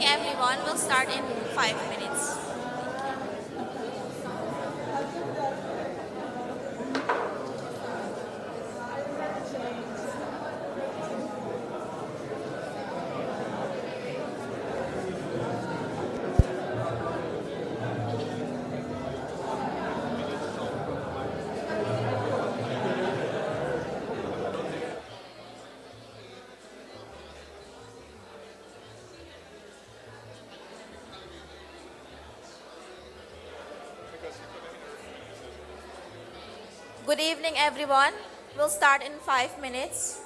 everyone. We'll start in 5 minutes. Good evening, everyone. We'll start in 5 minutes.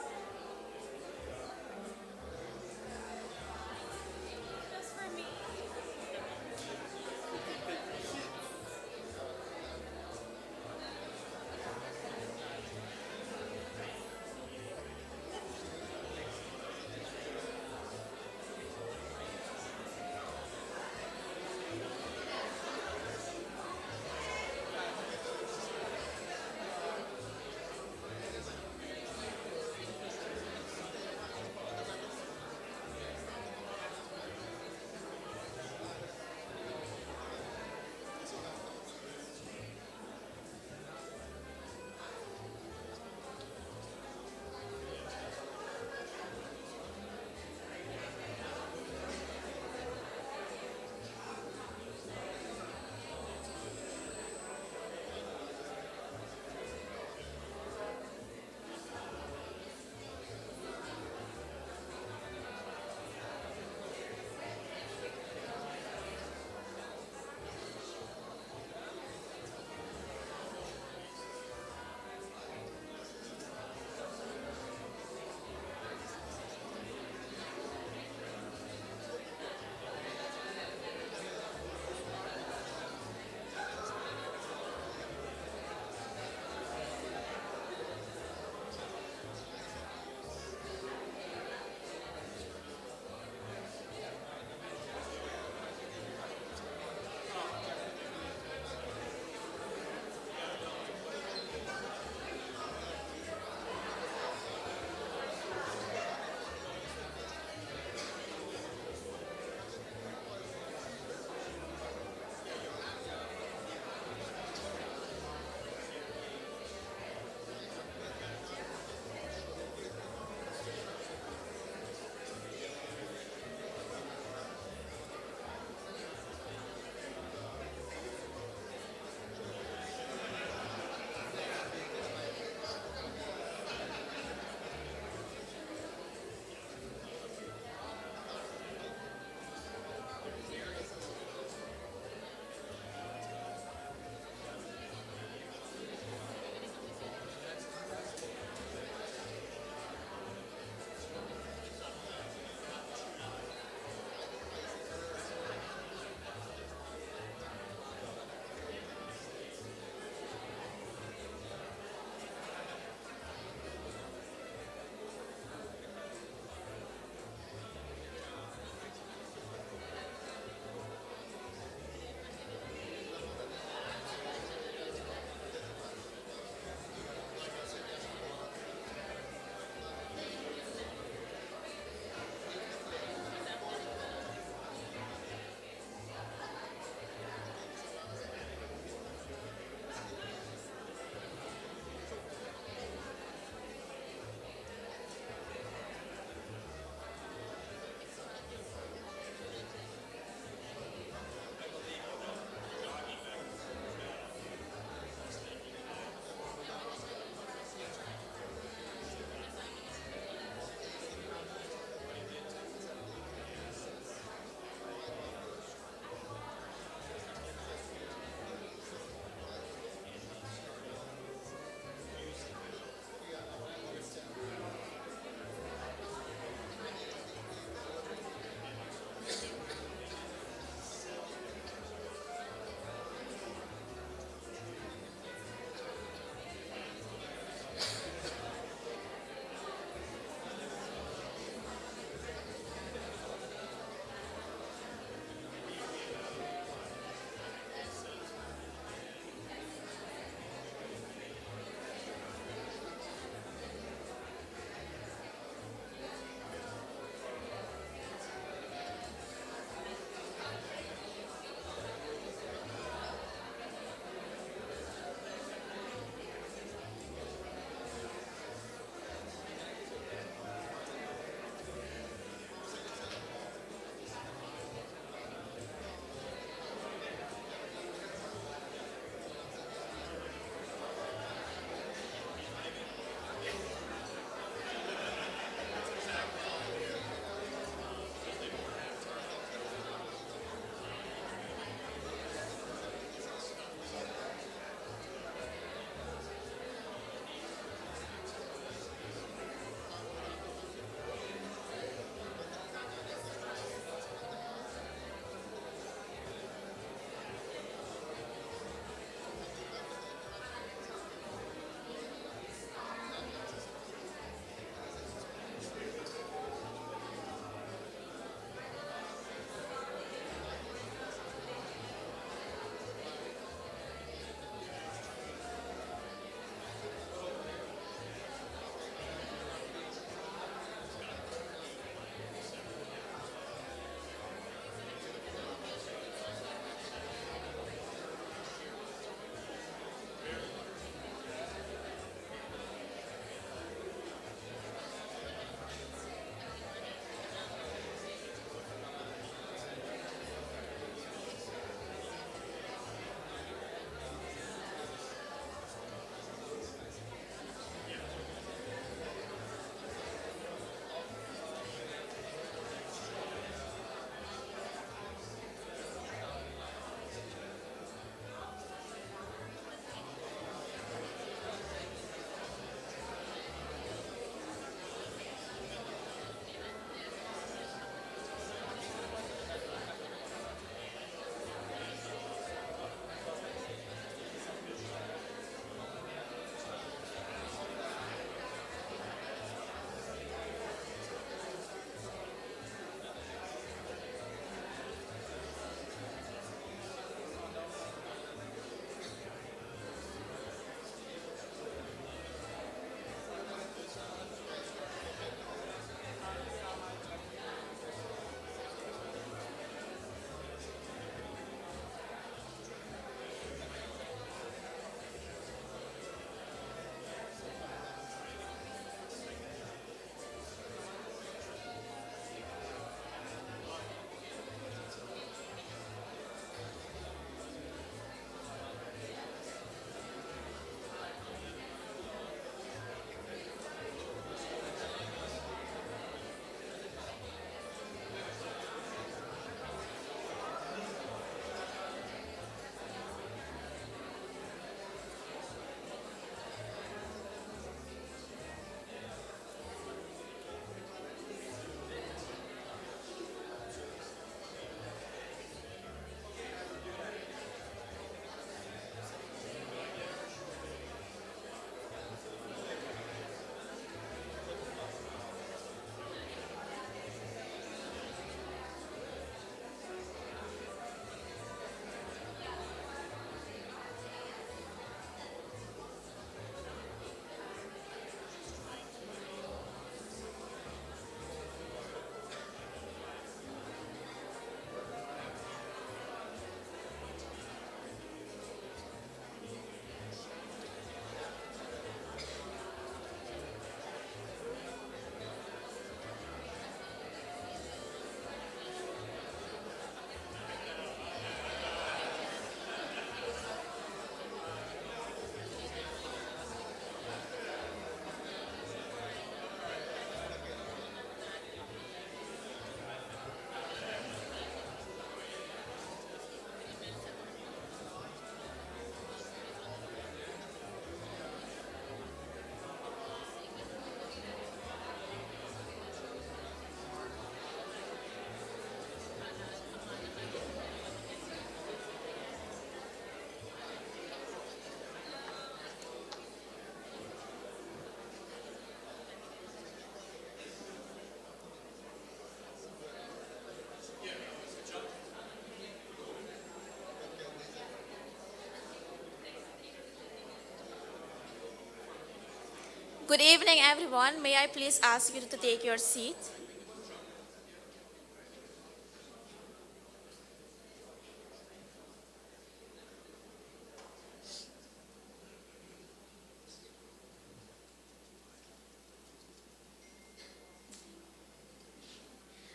Good evening, everyone. May I please ask you to take your seat?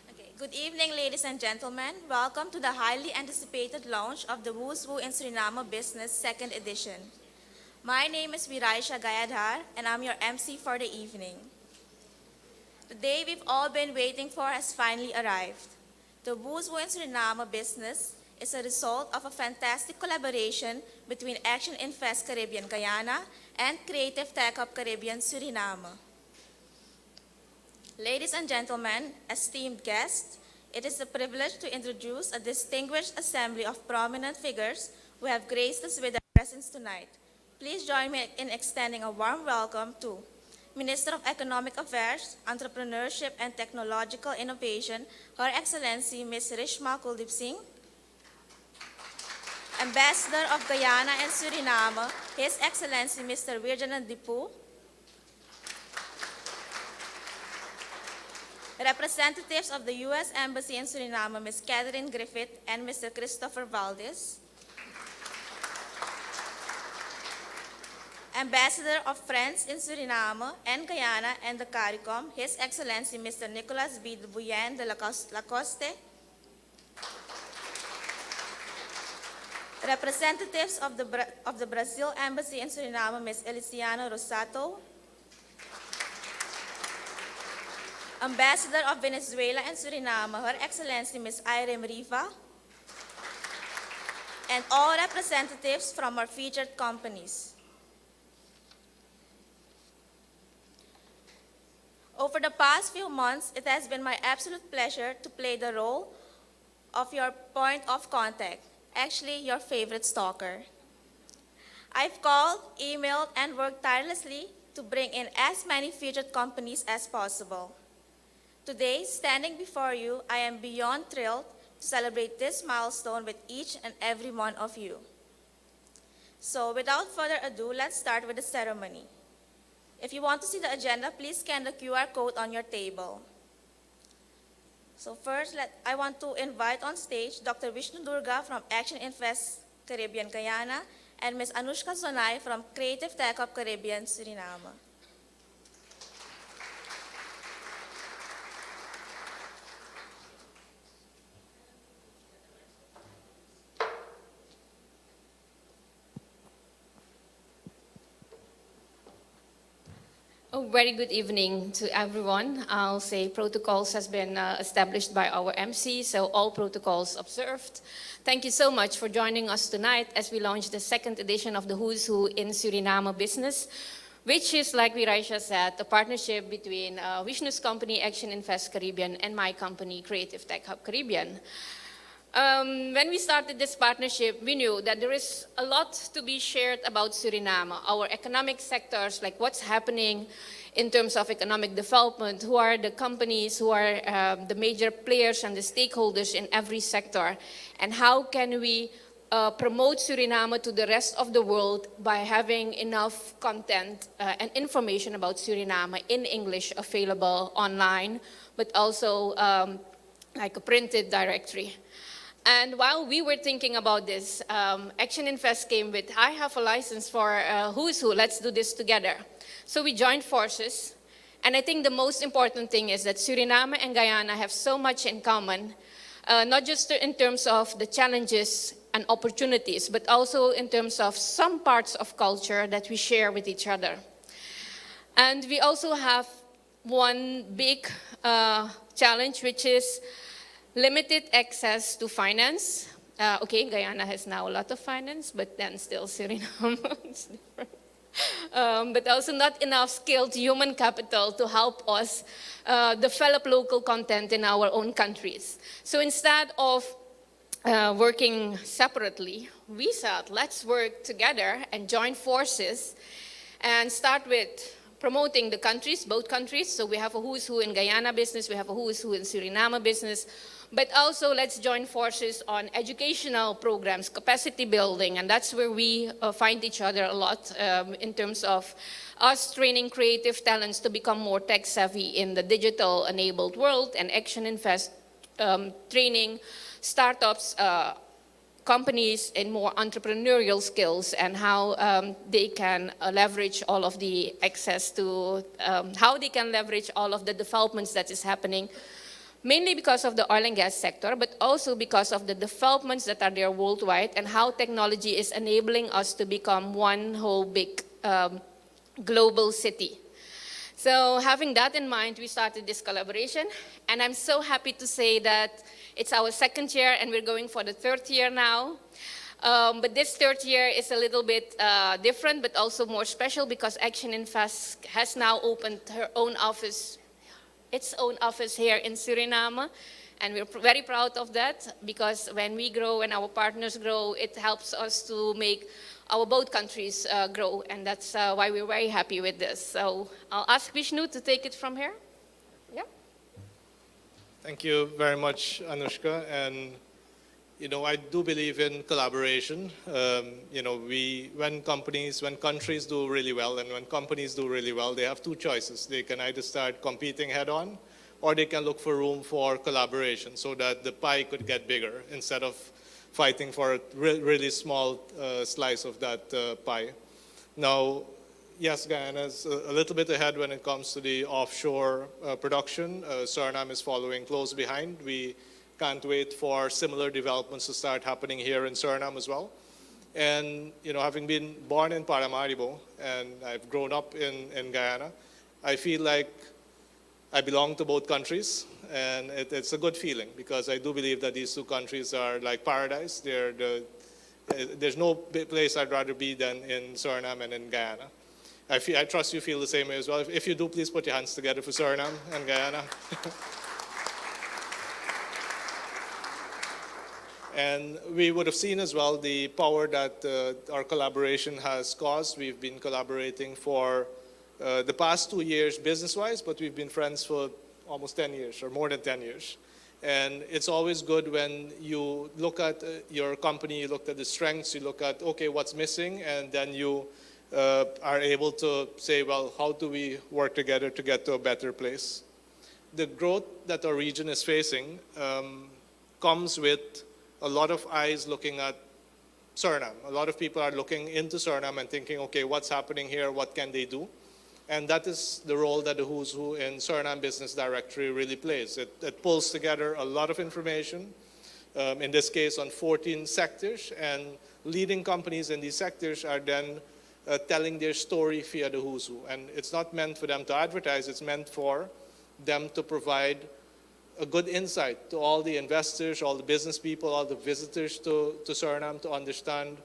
Okay. Good evening, ladies and gentlemen. Welcome to the highly anticipated launch of the Who's Who in Suriname Business Second Edition. My name is Viraisha Gayadhar, and I'm your MC for the evening. The day we've all been waiting for has finally arrived. The Who's Who in Suriname Business is a result of a fantastic collaboration between Action Invest Caribbean Guyana and Creative Tech Hub Caribbean Suriname. Ladies and gentlemen, esteemed guests, it is a privilege to introduce a distinguished assembly of prominent figures who have graced us with their presence tonight. Please join me in extending a warm welcome to Minister of Economic Affairs, Entrepreneurship and Technological Innovation, Her Excellency Ms. Rishma Kuldeep Singh, Ambassador of Guyana and Suriname, His Excellency Mr. Virjanan Dipu, representatives of the U.S. Embassy in Suriname, Ms. Catherine Griffith and Mr. Christopher Valdez, Ambassador of France in Suriname and Guyana and the CARICOM, His Excellency Mr. Nicolas B. Buyen de Lacoste, representatives of the Brazil Embassy in Suriname, Ms. Elisiana Rosato, Ambassador of Venezuela and Suriname, Her Excellency Ms. Irene Riva, and all representatives from our featured companies. Over the past few months, it has been my absolute pleasure to play the role of your point of contact, actually your favorite stalker. I've called, emailed, and worked tirelessly to bring in as many featured companies as possible. Today, standing before you, I am beyond thrilled to celebrate this milestone with each and every one of you. So without further ado, let's start with the ceremony. If you want to see the agenda, please scan the QR code on your table. So first, I want to invite on stage Dr. Vishnu Durga from Action Invest Caribbean Guyana and Ms. Anushka Sonai from Creative Tech Hub Caribbean Suriname. A very good evening to everyone. I'll say protocols has been established by our MC, so all protocols observed. Thank you so much for joining us tonight as we launch the second edition of the Who's Who in Suriname Business, which is, like Viraisha said, a partnership between Vishnu's company, Action Invest Caribbean, and my company, Creative Tech Hub Caribbean. When we started this partnership, we knew that there is a lot to be shared about Suriname, our economic sectors, like what's happening in terms of economic development, who are the companies, who are the major players and the stakeholders in every sector, and how can we promote Suriname to the rest of the world by having enough content and information about Suriname in English available online, but also like a printed directory. And while we were thinking about this, Action Invest came with, I have a license for Who's Who, let's do this together. So we joined forces, and I think the most important thing is that Suriname and Guyana have so much in common, not just in terms of the challenges and opportunities, but also in terms of some parts of culture that we share with each other. And we also have one big challenge, which is limited access to finance. Okay, Guyana has now a lot of finance, but then still Suriname is different. But also not enough skilled human capital to help us develop local content in our own countries. So instead of working separately, we said, let's work together and join forces and start with promoting the countries, both countries. So we have a Who's Who in Guyana business, we have a Who's Who in Suriname business. But also, let's join forces on educational programs, capacity building, and that's where we find each other a lot in terms of us training creative talents to become more tech-savvy in the digital-enabled world, and Action Invest training startups, companies in more entrepreneurial skills and how they can leverage all of the access to, how they can leverage all of the developments that is happening, mainly because of the oil and gas sector, but also because of the developments that are there worldwide and how technology is enabling us to become one whole big global city. So having that in mind, we started this collaboration, and I'm so happy to say that it's our second year and we're going for the third year now. But this third year is a little bit different, but also more special because Action Invest has now opened her own office, its own office here in Suriname. And we're very proud of that because when we grow and our partners grow, it helps us to make our both countries grow. And that's why we're very happy with this. So I'll ask Vishnu to take it from here. Yeah. Thank you very much, Anushka. And, I do believe in collaboration. When countries do really well and when companies do really well, they have two choices. They can either start competing head on or they can look for room for collaboration so that the pie could get bigger instead of fighting for a really small slice of that pie. Now, yes, Guyana is a little bit ahead when it comes to the offshore production. Suriname is following close behind. We can't wait for similar developments to start happening here in Suriname as well. And, having been born in Paramaribo and I've grown up in Guyana, I feel like I belong to both countries. And it's a good feeling because I do believe that these two countries are like paradise. There's no place I'd rather be than in Suriname and in Guyana. I trust you feel the same way as well. If you do, please put your hands together for Suriname and Guyana. And we would have seen as well the power that our collaboration has caused. We've been collaborating for the past 2 years business-wise, but we've been friends for almost 10 years or more than 10 years. And it's always good when you look at your company, you look at the strengths, you look at, okay, what's missing, and then you are able to say, well, how do we work together to get to a better place? The growth that our region is facing comes with a lot of eyes looking at Suriname. A lot of people are looking into Suriname and thinking, okay, what's happening here? What can they do? And that is the role that the Who's Who in Suriname Business Directory really plays. It pulls together a lot of information, in this case on 14 sectors, and leading companies in these sectors are then telling their story via the Who's Who. And it's not meant for them to advertise, it's meant for them to provide a good insight to all the investors, all the business people, all the visitors to Suriname to understand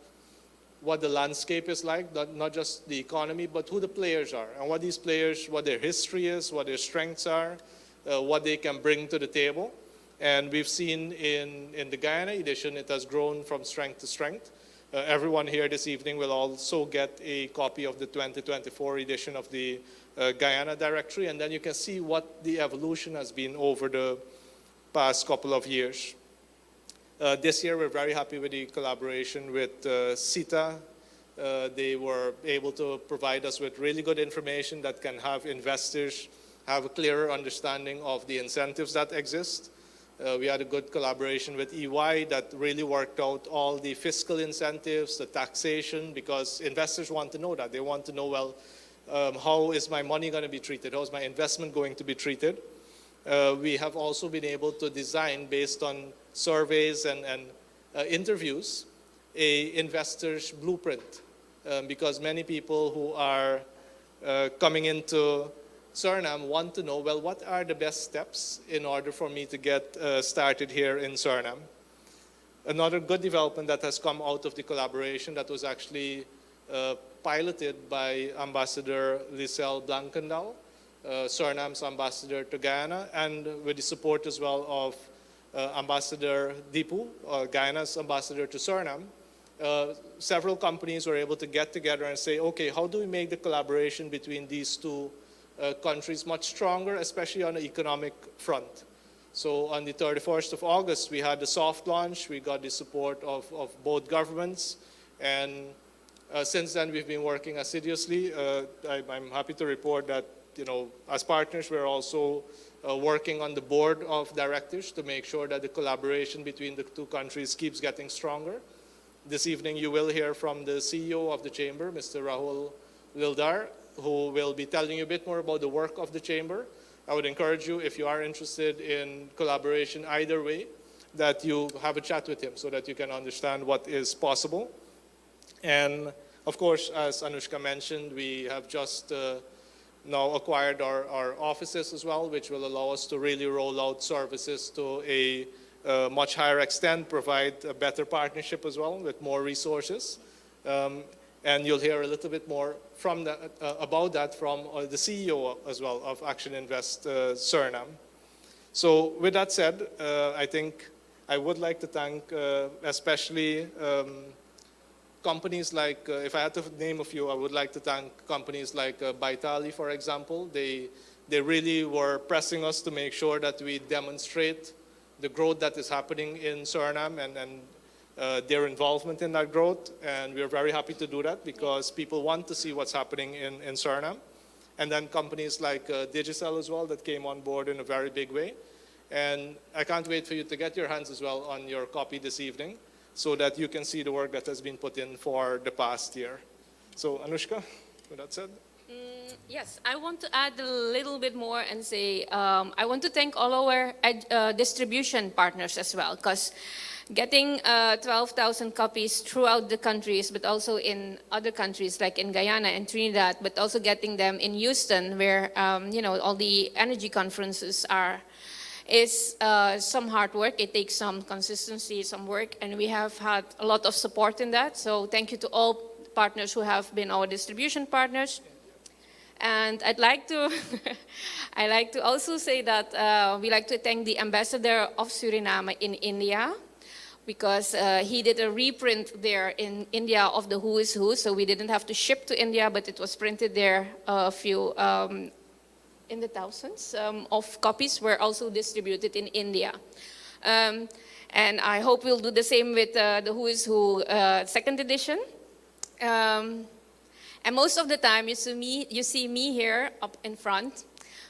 what the landscape is like, not just the economy, but who the players are, and what these players, what their history is, what their strengths are, what they can bring to the table. And we've seen in the Guyana edition, it has grown from strength to strength. Everyone here this evening will also get a copy of the 2024 edition of the Guyana Directory, and then you can see what the evolution has been over the past couple of years. This year, we're very happy with the collaboration with CITA. They were able to provide us with really good information that can have investors have a clearer understanding of the incentives that exist. We had a good collaboration with EY that really worked out all the fiscal incentives, the taxation, because investors want to know that. They want to know, well, how is my money going to be treated? How is my investment going to be treated? We have also been able to design, based on surveys and interviews, a investor's blueprint. Because many people who are coming into Suriname want to know, well, what are the best steps in order for me to get started here in Suriname? Another good development that has come out of the collaboration that was actually piloted by Ambassador Lisel Blankendal, Suriname's ambassador to Guyana, and with the support as well of Ambassador Dipu, Guyana's ambassador to Suriname. Several companies were able to get together and say, okay, how do we make the collaboration between these two countries much stronger, especially on the economic front? So on the 31st of August, we had the soft launch. We got the support of both governments. And since then, we've been working assiduously. I'm happy to report that, as partners, we're also working on the board of directors to make sure that the collaboration between the two countries keeps getting stronger. This evening, you will hear from the CEO of the Chamber, Mr. Rahul Wildar, who will be telling you a bit more about the work of the Chamber. I would encourage you, if you are interested in collaboration either way, that you have a chat with him so that you can understand what is possible. And of course, as Anushka mentioned, we have just now acquired our offices as well, which will allow us to really roll out services to a much higher extent, provide a better partnership as well with more resources. And you'll hear a little bit more from about that from the CEO as well of Action Invest Suriname. So with that said, I think I would like to thank especially companies like, if I had to name a few, I would like to thank companies like Baitali, for example. They really were pressing us to make sure that we demonstrate the growth that is happening in Suriname and their involvement in that growth. And we're very happy to do that because people want to see what's happening in Suriname. And then companies like Digicel as well that came on board in a very big way. And I can't wait for you to get your hands as well on your copy this evening so that you can see the work that has been put in for the past year. So Anushka, with that said. Yes, I want to add a little bit more and say I want to thank all our distribution partners as well, because getting 12,000 copies throughout the countries, but also in other countries like in Guyana and Trinidad, but also getting them in Houston, where all the energy conferences are, is some hard work. It takes some consistency, some work, and we have had a lot of support in that. So thank you to all partners who have been our distribution partners. And I'd like to, also say that we like to thank the ambassador of Suriname in India, because he did a reprint there in India of the Who is Who, so we didn't have to ship to India, but it was printed there a few, in the thousands of copies were also distributed in India. And I hope we'll do the same with the Who is Who second edition. And most of the time, you see me here up in front,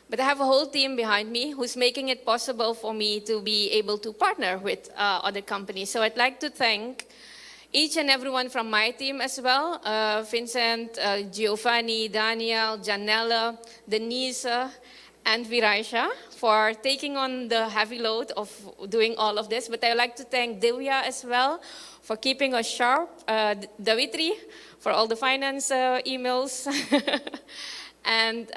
but I have a whole team behind me who's making it possible for me to be able to partner with other companies. So I'd like to thank each and everyone from my team as well, Vincent, Giovanni, Daniel, Janella, Denise, and Viraisha for taking on the heavy load of doing all of this. But I'd like to thank Divya as well for keeping us sharp, Davitri for all the finance emails, and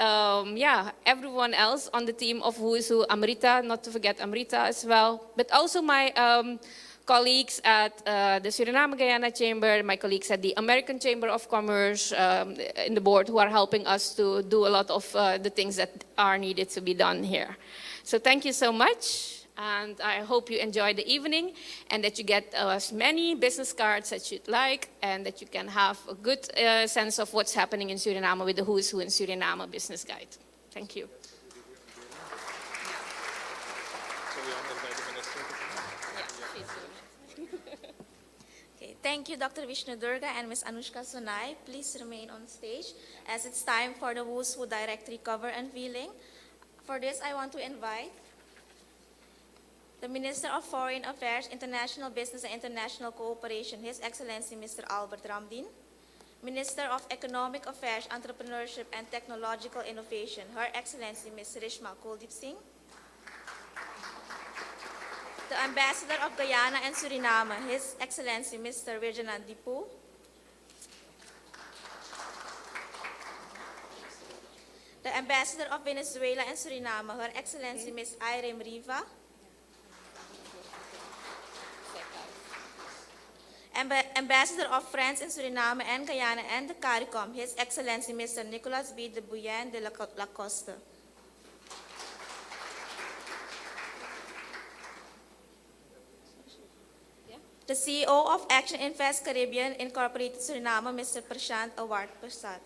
everyone else on the team of Who is Who, Amrita, not to forget Amrita as well, but also my colleagues at the Suriname Guyana Chamber, my colleagues at the American Chamber of Commerce in the board who are helping us to do a lot of the things that are needed to be done here. So thank you so much. And I hope you enjoy the evening and that you get as many business cards as you'd like and that you can have a good sense of what's happening in Suriname with the Who is Who in Suriname business guide. Thank you. Okay, thank you, Dr. Vishnu Durga and Ms. Anushka Sonai. Please remain on stage as it's time for the Who's Who Directory cover unveiling. For this, I want to invite the Minister of Foreign Affairs, International Business and International Cooperation, His Excellency Mr. Albert Ramdin. Minister of Economic Affairs, Entrepreneurship and Technological Innovation, Her Excellency Ms. Rishma Kuldeep Singh. The Ambassador of Guyana and Suriname, His Excellency Mr. Virjanand Dipu. The Ambassador of Venezuela and Suriname, Her Excellency Ms. Irene Riva. Ambassador of France in Suriname and Guyana and the CARICOM, His Excellency Mr. Nicolas B. de Bouillon de la Costa. The CEO of Action Invest Caribbean Incorporated Suriname, Mr. Prashant Award Prasad.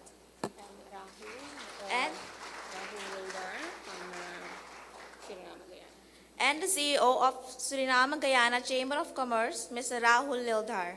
and the CEO of Suriname and Guyana Chamber of Commerce, Mr. Rahul Lildhar.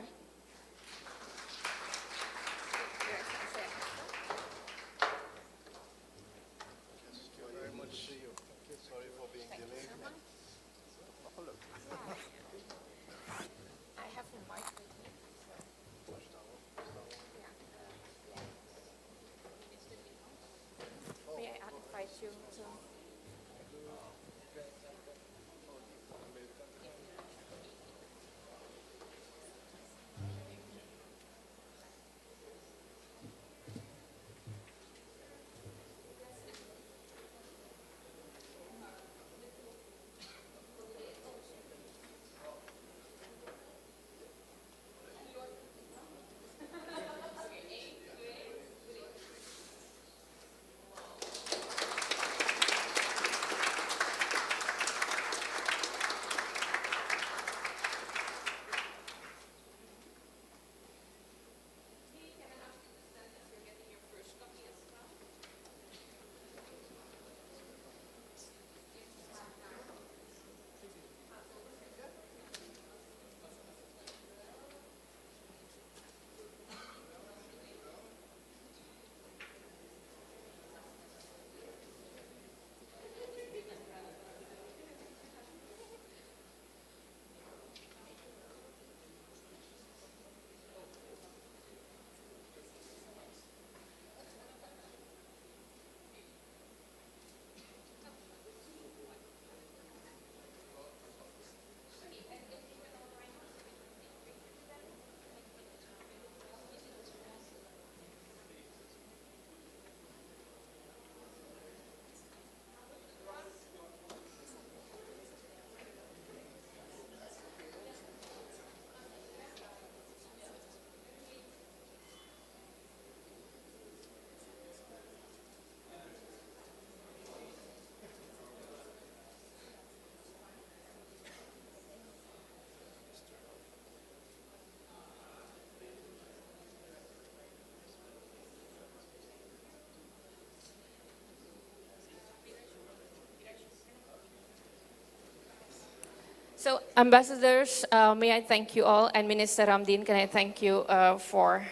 So, ambassadors, may I thank you all, and Minister Ramdin, can I thank you for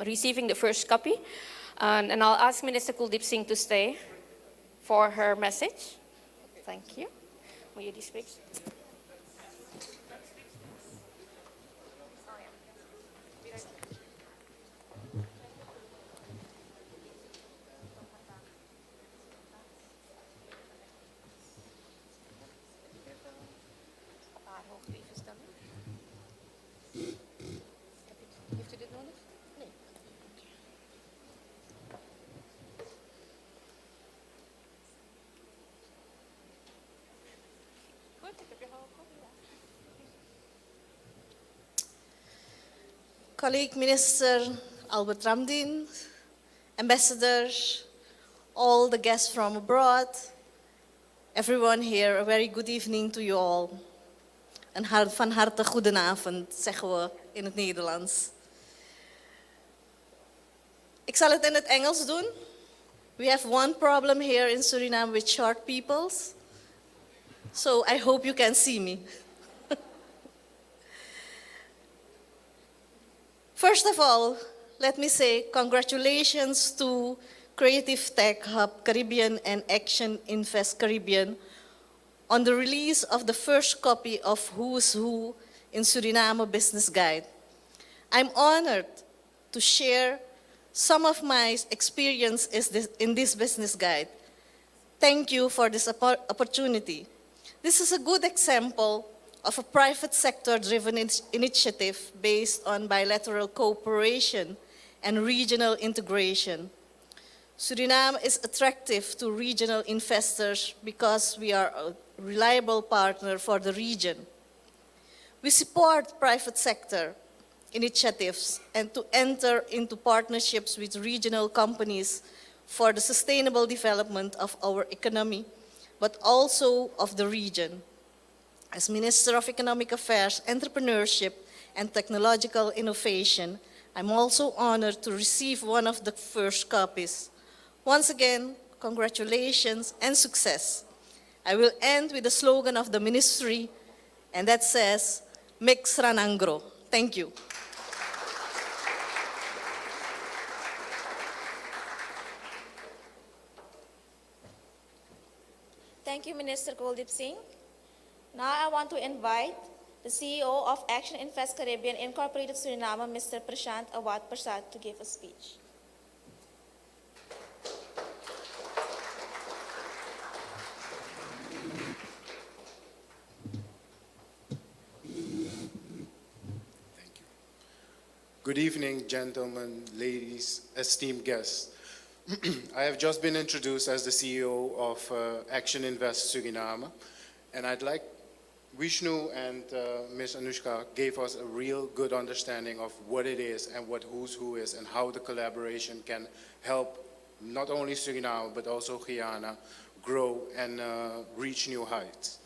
receiving the first copy? And I'll ask Minister Kuldeep Singh to stay for her message. Thank you. Will you speak? Colleague Minister Albert Ramdin, ambassadors, all the guests from abroad, everyone here, a very good evening to you all. Van harte goedenavond, zeggen we in het Nederlands. Ik zal het in het Engels doen. We have one problem here in Suriname with short peoples. So I hope you can see me. First of all, let me say congratulations to Creative Tech Hub Caribbean and Action Invest Caribbean on the release of the first copy of Who's Who in Suriname Business Guide. I'm honored to share some of my experience in this business guide. Thank you for this opportunity. This is a good example of a private sector-driven initiative based on bilateral cooperation and regional integration. Suriname is attractive to regional investors because we are a reliable partner for the region. We support private sector initiatives and to enter into partnerships with regional companies for the sustainable development of our economy, but also of the region. As Minister of Economic Affairs, Entrepreneurship, and Technological Innovation, I'm also honored to receive one of the first copies. Once again, congratulations and success. I will end with the slogan of the ministry, and that says, Mix Ranangro. Thank you. Thank you, Minister Kuldeep Singh. Now I want to invite the CEO of Action Invest Caribbean Incorporated Suriname, Mr. Prashant Awad Prasad, to give a speech. Good evening, gentlemen, ladies, esteemed guests. I have just been introduced as the CEO of Action Invest Suriname, and I'd like Vishnu and Ms. Anushka gave us a real good understanding of what it is and what Who's Who is and how the collaboration can help not only Suriname but also Guyana grow and reach new heights.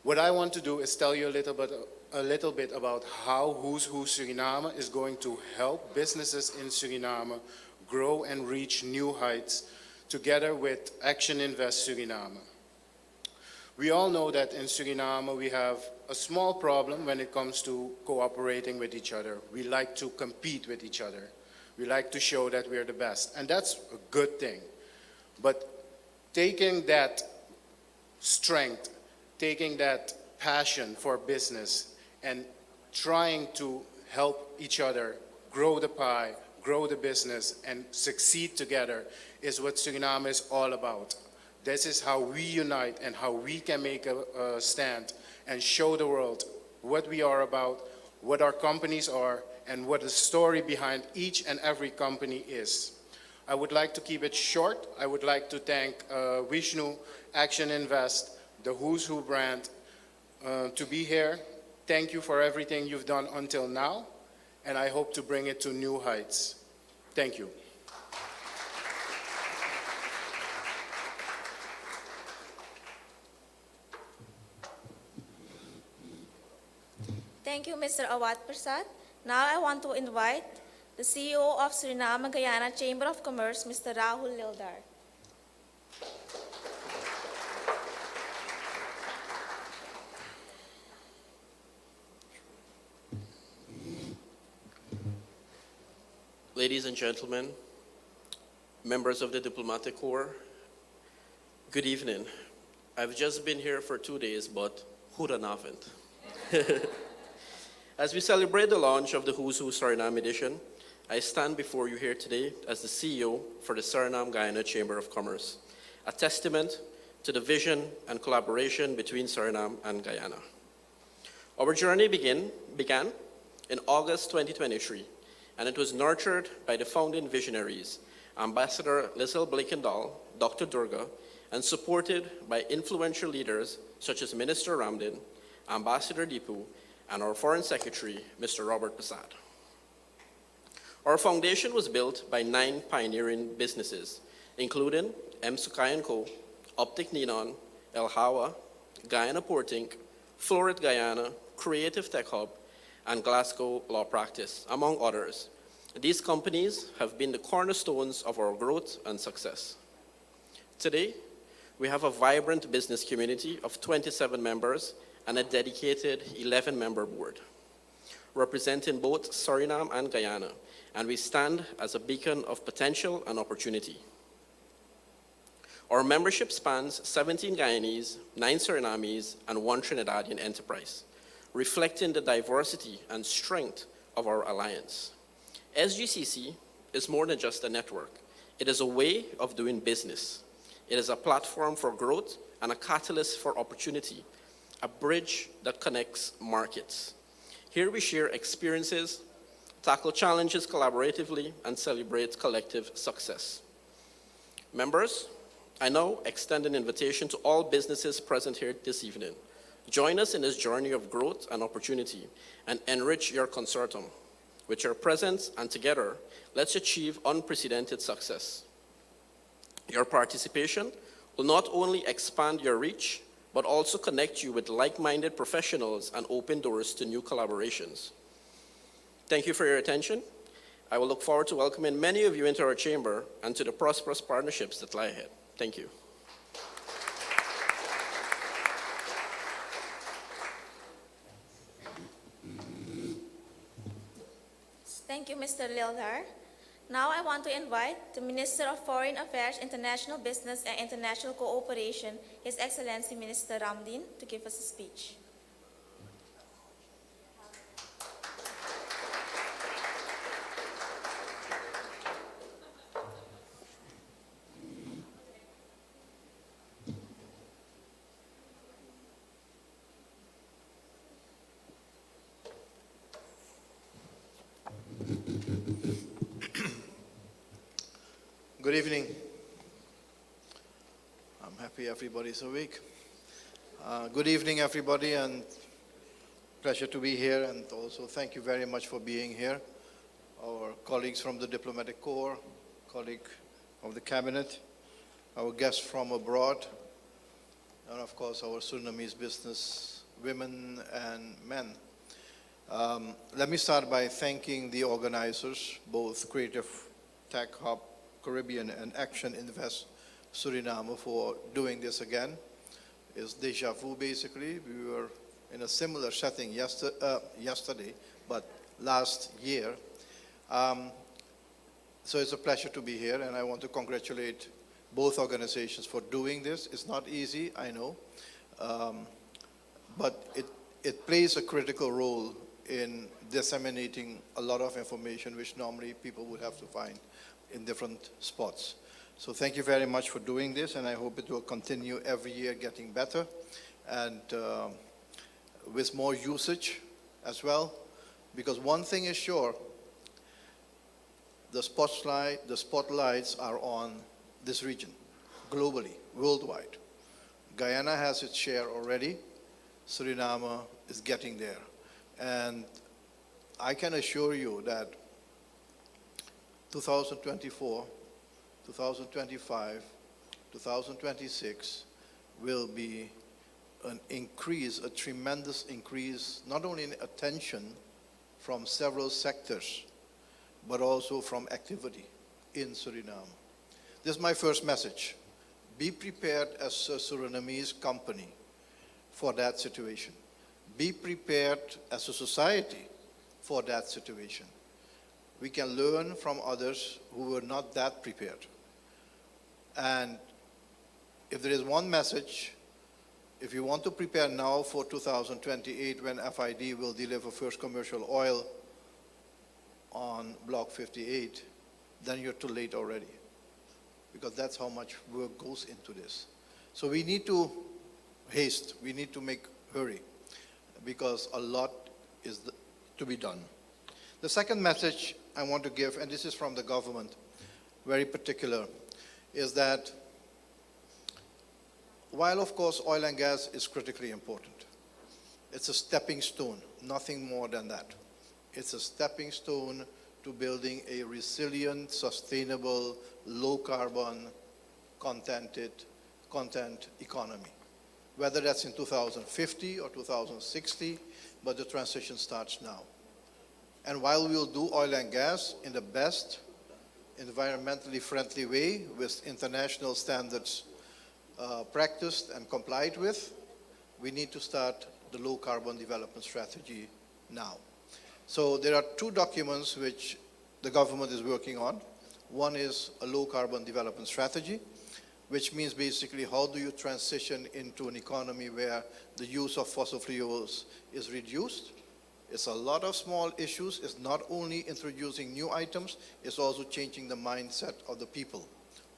What I want to do is tell you a little bit about how Who's Who Suriname is going to help businesses in Suriname grow and reach new heights together with Action Invest Suriname. We all know that in Suriname we have a small problem when it comes to cooperating with each other. We like to compete with each other. We like to show that we're the best, and that's a good thing. But taking that strength, taking that passion for business and trying to help each other grow the pie, grow the business, and succeed together is what Suriname is all about. This is how we unite and how we can make a stand and show the world what we are about, what our companies are, and what the story behind each and every company is. I would like to keep it short. I would like to thank Vishnu, Action Invest, the Who's Who brand, to be here. Thank you for everything you've done until now, and I hope to bring it to new heights. Thank you. Thank you, Mr. Awad Prasad. Now I want to invite the CEO of Suriname Guyana Chamber of Commerce, Mr. Rahul Lildar. Ladies and gentlemen, members of the Diplomatic Corps, good evening. I've just been here for 2 days, but who'd haven't? As we celebrate the launch of the Who's Who Suriname edition, I stand before you here today as the CEO for the Suriname Guyana Chamber of Commerce, a testament to the vision and collaboration between Suriname and Guyana. Our journey began in August 2023, and it was nurtured by the founding visionaries, Ambassador Liesl Blakendal, Dr. Durga, and supported by influential leaders such as Minister Ramdin, Ambassador Dipu, and our Foreign Secretary, Mr. Robert Prasad. Our foundation was built by 9 pioneering businesses, including M. Sukai & Co., Optic Neon, El Hawa, Guyana Port Inc., Florid Guyana, Creative Tech Hub, and Glasgow Law Practice, among others. These companies have been the cornerstones of our growth and success. Today, we have a vibrant business community of 27 members and a dedicated 11-member board, representing both Suriname and Guyana, and we stand as a beacon of potential and opportunity. Our membership spans 17 Guyanese, 9 Surinamese, and 1 Trinidadian enterprise, reflecting the diversity and strength of our alliance. SGCC is more than just a network. It is a way of doing business. It is a platform for growth and a catalyst for opportunity, a bridge that connects markets. Here we share experiences, tackle challenges collaboratively, and celebrate collective success. Members, I now extend an invitation to all businesses present here this evening. Join us in this journey of growth and opportunity and enrich your consortium. With your presence and together, let's achieve unprecedented success. Your participation will not only expand your reach, but also connect you with like-minded professionals and open doors to new collaborations. Thank you for your attention. I will look forward to welcoming many of you into our chamber and to the prosperous partnerships that lie ahead. Thank you. Thank you, Mr. Lildar. Now I want to invite the Minister of Foreign Affairs, International Business and International Cooperation, His Excellency Minister Ramdin, to give us a speech. Good evening. I'm happy everybody's awake. Good evening, everybody, and pleasure to be here. And also, thank you very much for being here. Our colleagues from the Diplomatic Corps, colleague of the Cabinet, our guests from abroad, and of course, our Surinamese business women and men. Let me start by thanking the organizers, both Creative Tech Hub Caribbean and Action Invest Suriname, for doing this again. It's deja vu, basically. We were in a similar setting yesterday, but last year. So it's a pleasure to be here, and I want to congratulate both organizations for doing this. It's not easy, I know, but it plays a critical role in disseminating a lot of information which normally people would have to find in different spots. So thank you very much for doing this, and I hope it will continue every year getting better and with more usage as well. Because one thing is sure, the spotlights are on this region, globally, worldwide. Guyana has its share already. Suriname is getting there. And I can assure you that 2024, 2025, 2026 will be an increase, a tremendous increase, not only in attention from several sectors, but also from activity in Suriname. This is my first message. Be prepared as a Surinamese company for that situation. Be prepared as a society for that situation. We can learn from others who were not that prepared. And if there is one message, if you want to prepare now for 2028 when FID will deliver first commercial oil on Block 58, then you're too late already. Because that's how much work goes into this. So we need to haste, we need to make hurry, because a lot is to be done. The second message I want to give, and this is from the government, very particular, is that while of course oil and gas is critically important, it's a stepping stone, nothing more than that. It's a stepping stone to building a resilient, sustainable, low carbon content economy. Whether that's in 2050 or 2060, but the transition starts now. And while we'll do oil and gas in the best environmentally friendly way with international standards practiced and complied with, we need to start the low carbon development strategy now. So there are two documents which the government is working on. One is a low carbon development strategy, which means basically how do you transition into an economy where the use of fossil fuels is reduced. It's a lot of small issues. It's not only introducing new items, it's also changing the mindset of the people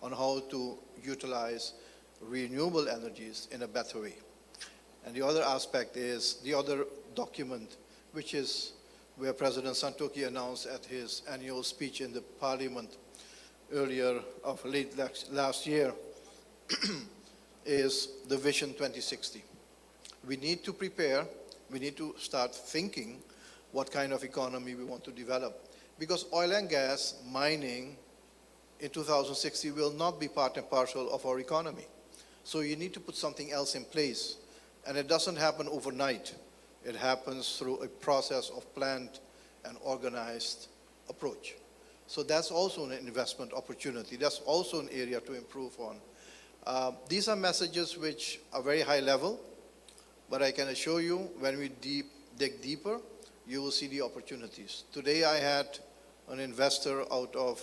on how to utilize renewable energies in a better way. And the other aspect is the other document, which is where President Santokhi announced at his annual speech in the Parliament earlier of late last year, is the Vision 2060. We need to prepare, we need to start thinking what kind of economy we want to develop. Because oil and gas mining in 2060 will not be part and parcel of our economy. So you need to put something else in place. And it doesn't happen overnight. It happens through a process of planned and organized approach. So that's also an investment opportunity. That's also an area to improve on. These are messages which are very high level, but I can assure you when we dig deeper, you will see the opportunities. Today I had an investor out of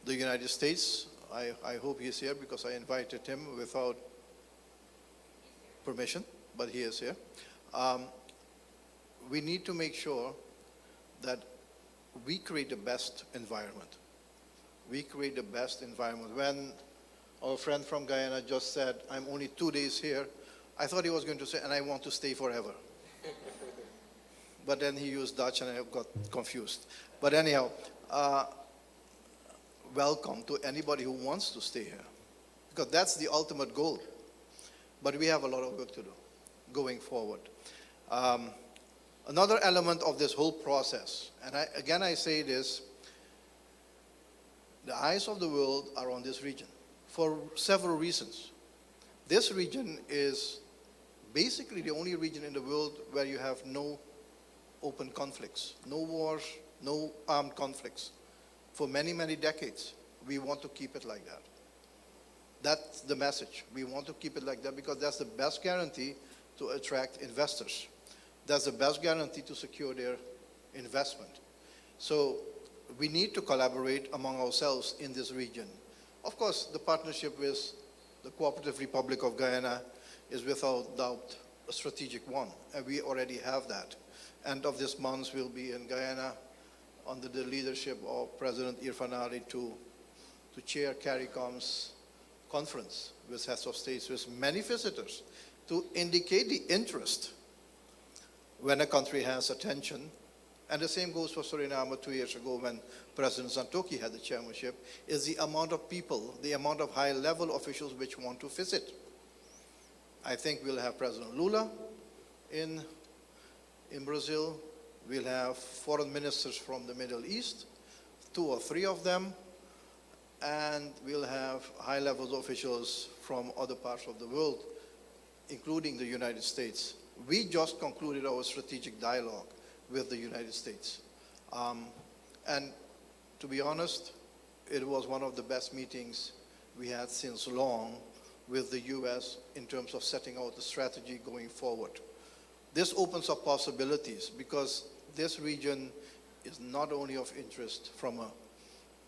the United States. I hope he's here because I invited him without permission, but he is here. We need to make sure that we create the best environment. We create the best environment. When our friend from Guyana just said, I'm only 2 days here, I thought he was going to say, and I want to stay forever. But then he used Dutch and I got confused. But anyhow, welcome to anybody who wants to stay here, because that's the ultimate goal. But we have a lot of work to do going forward. Another element of this whole process, and I say this, the eyes of the world are on this region for several reasons. This region is basically the only region in the world where you have no open conflicts, no wars, no armed conflicts. For many, many decades, we want to keep it like that. That's the message. We want to keep it like that because that's the best guarantee to attract investors. That's the best guarantee to secure their investment. So we need to collaborate among ourselves in this region. Of course, the partnership with the Cooperative Republic of Guyana is without doubt a strategic one, and we already have that. End of this month, we'll be in Guyana under the leadership of President Irfan Ali to chair CARICOM's conference with heads of states, with many visitors, to indicate the interest when a country has attention. And the same goes for Suriname 2 years ago when President Santokhi had the chairmanship, is the amount of people, the amount of high-level officials which want to visit. I think we'll have President Lula in Brazil. We'll have foreign ministers from the Middle East, 2 or 3 of them, and we'll have high-level officials from other parts of the world, including the United States. We just concluded our strategic dialogue with the United States. And to be honest, it was one of the best meetings we had since long with the US in terms of setting out the strategy going forward. This opens up possibilities because this region is not only of interest from a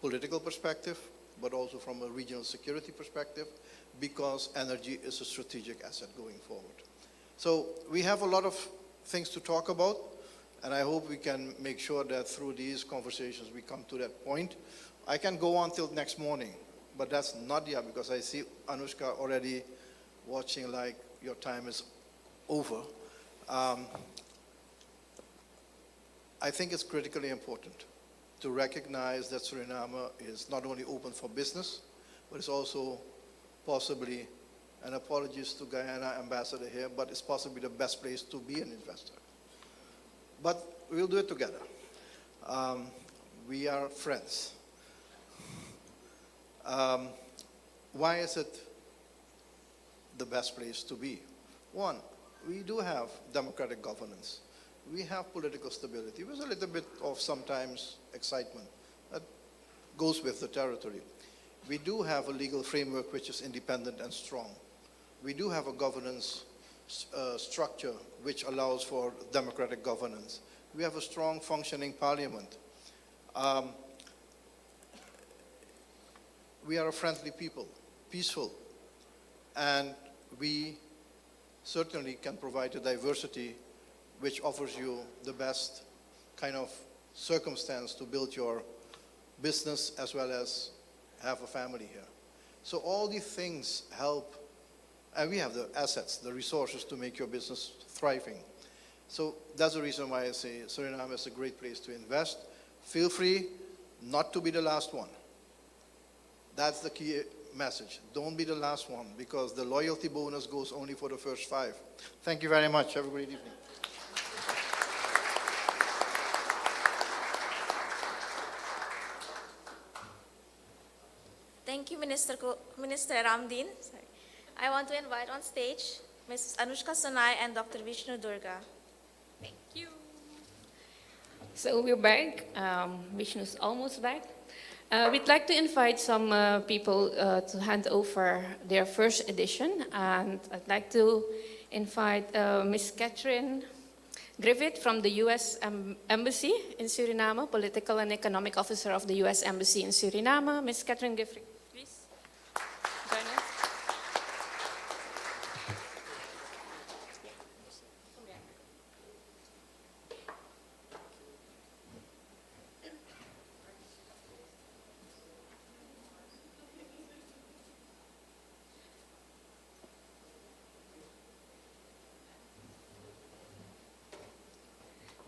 political perspective, but also from a regional security perspective, because energy is a strategic asset going forward. So we have a lot of things to talk about, and I hope we can make sure that through these conversations we come to that point. I can go on till next morning, but that's not yet, because I see Anushka already watching like your time is over. I think it's critically important to recognize that Suriname is not only open for business, but it's also possibly, and apologies to Guyana ambassador here, but it's possibly the best place to be an investor. But we'll do it together. We are friends. Why is it the best place to be? One, we do have democratic governance. We have political stability with a little bit of sometimes excitement that goes with the territory. We do have a legal framework which is independent and strong. We do have a governance structure which allows for democratic governance. We have a strong functioning parliament. We are a friendly people, peaceful, and we certainly can provide a diversity which offers you the best kind of circumstance to build your business as well as have a family here. So all these things help, and we have the assets, the resources to make your business thriving. So that's the reason why I say Suriname is a great place to invest. Feel free not to be the last one. That's the key message. Don't be the last one, because the loyalty bonus goes only for the first 5. Thank you very much. Have a great evening. Thank you, Minister Ramdin. Sorry. I want to invite on stage Ms. Anushka Sonai and Dr. Vishnu Durga. Thank you. So we're back. Vishnu's almost back. We'd like to invite some people to hand over their first edition. And I'd like to invite Ms. Catherine Griffith from the U.S. Embassy in Suriname, Political and Economic Officer of the U.S. Embassy in Suriname. Ms. Catherine Griffith, please join us.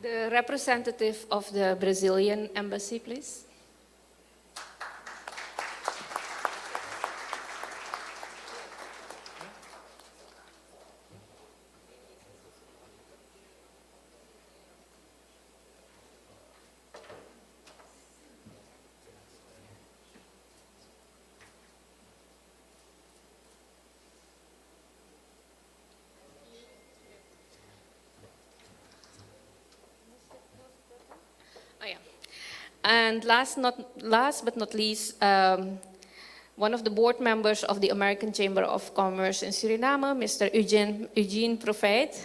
The representative of the Brazilian Embassy, please. Oh, yeah. And last but not least, one of the board members of the American Chamber of Commerce in Suriname, Mr. Eugene Profeit.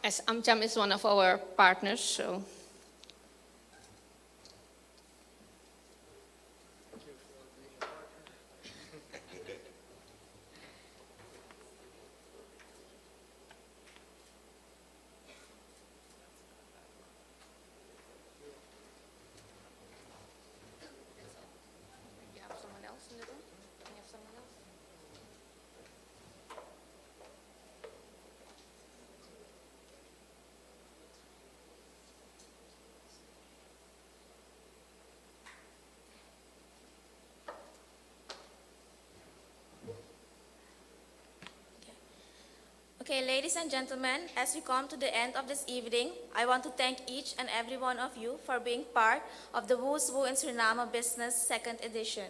As AmCham is one of our partners, so. You have someone else in the room? Can you have someone else? Okay, ladies and gentlemen, as we come to the end of this evening, I want to thank each and every one of you for being part of the Who's Who in Suriname Business Second Edition.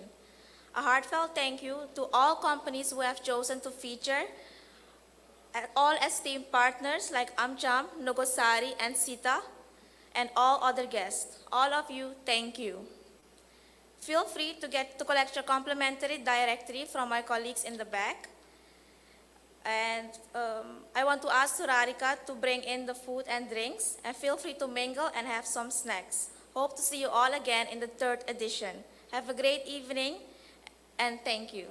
A heartfelt thank you to all companies who have chosen to feature, and all esteemed partners like AmCham, Nogosari, and Sita, and all other guests. All of you, thank you. Feel free to collect your complimentary directory from my colleagues in the back. And I want to ask Surarika to bring in the food and drinks, and feel free to mingle and have some snacks. Hope to see you all again in the third edition. Have a great evening, and thank you.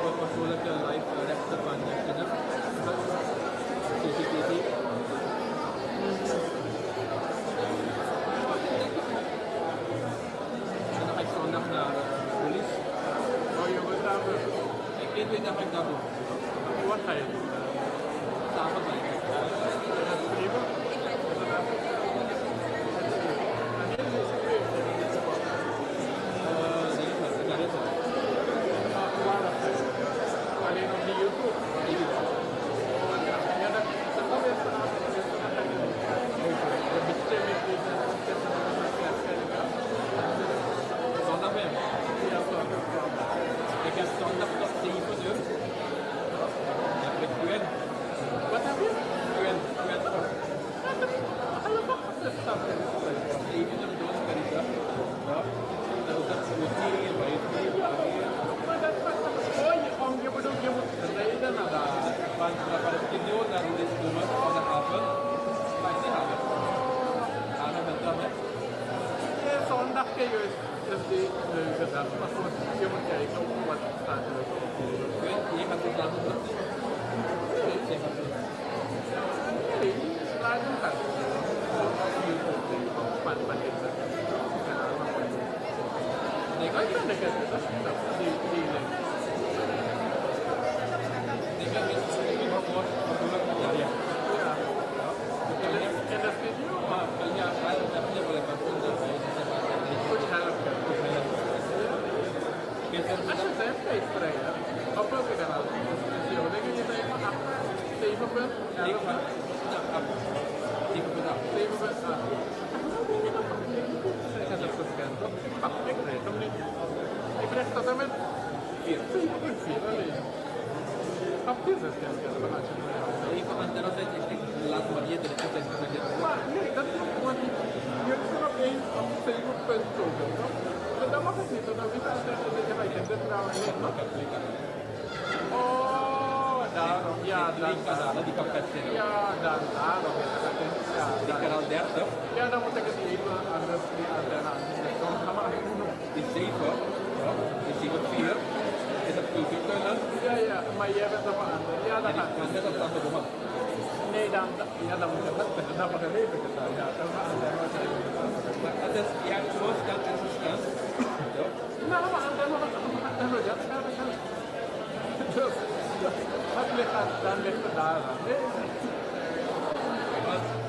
pagsulat ka live rest sa contact ka na. CCTV. Ano kay Sonak na police? Oh, yung matapos. Ay, kaya na kay Gabo. What time? Tapos ay. Diba?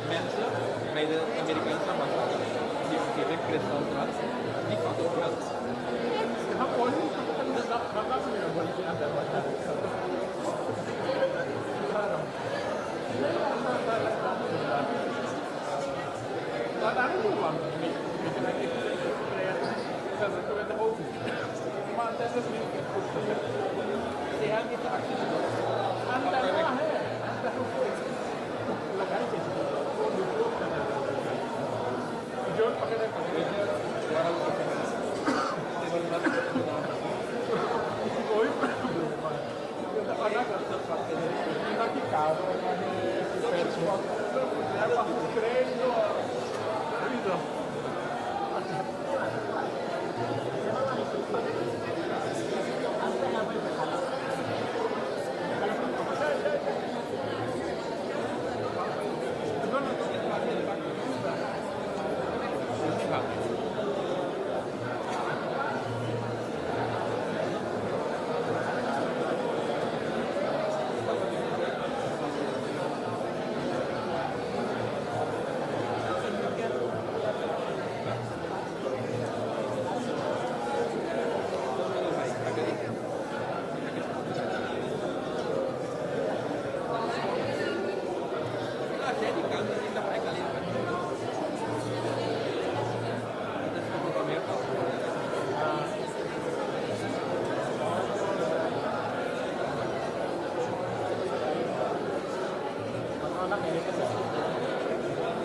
Mensen bij de Amerikaanse ambassade die geven kristalglas, die fotoglas.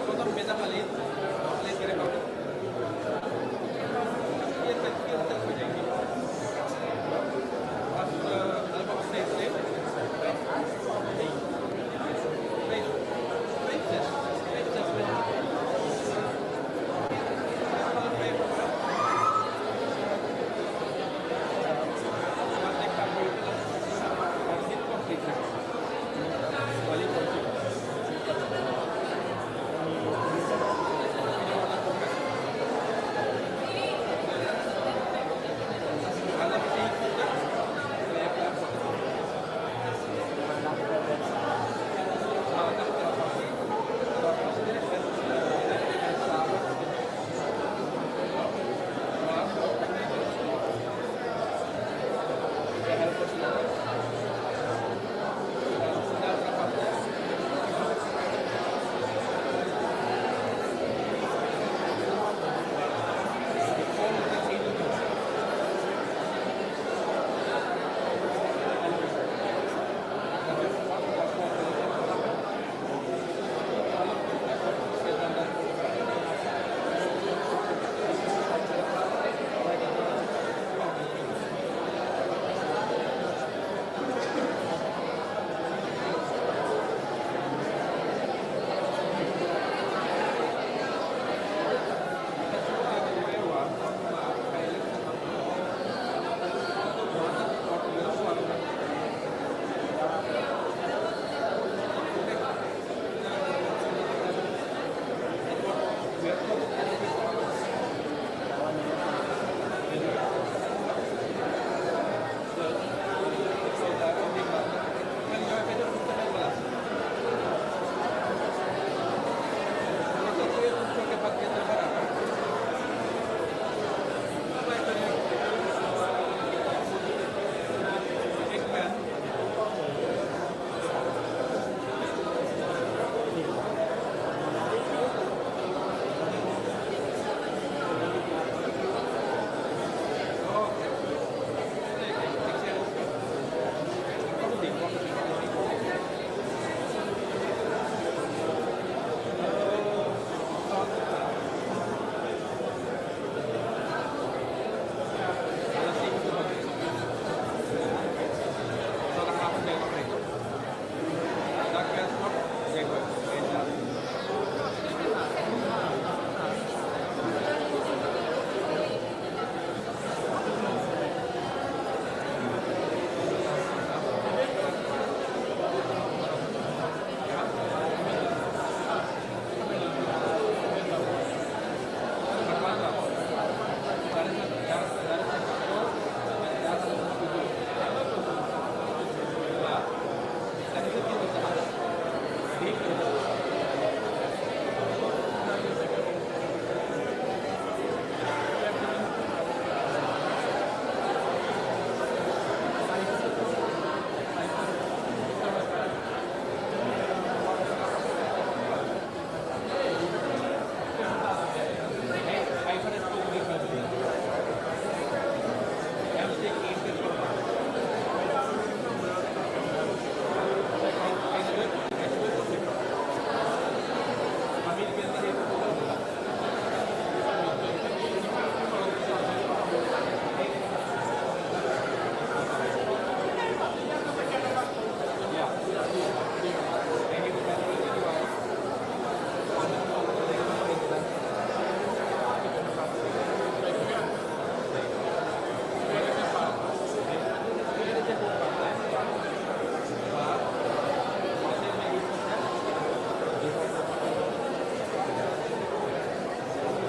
Kung ang pinakalit,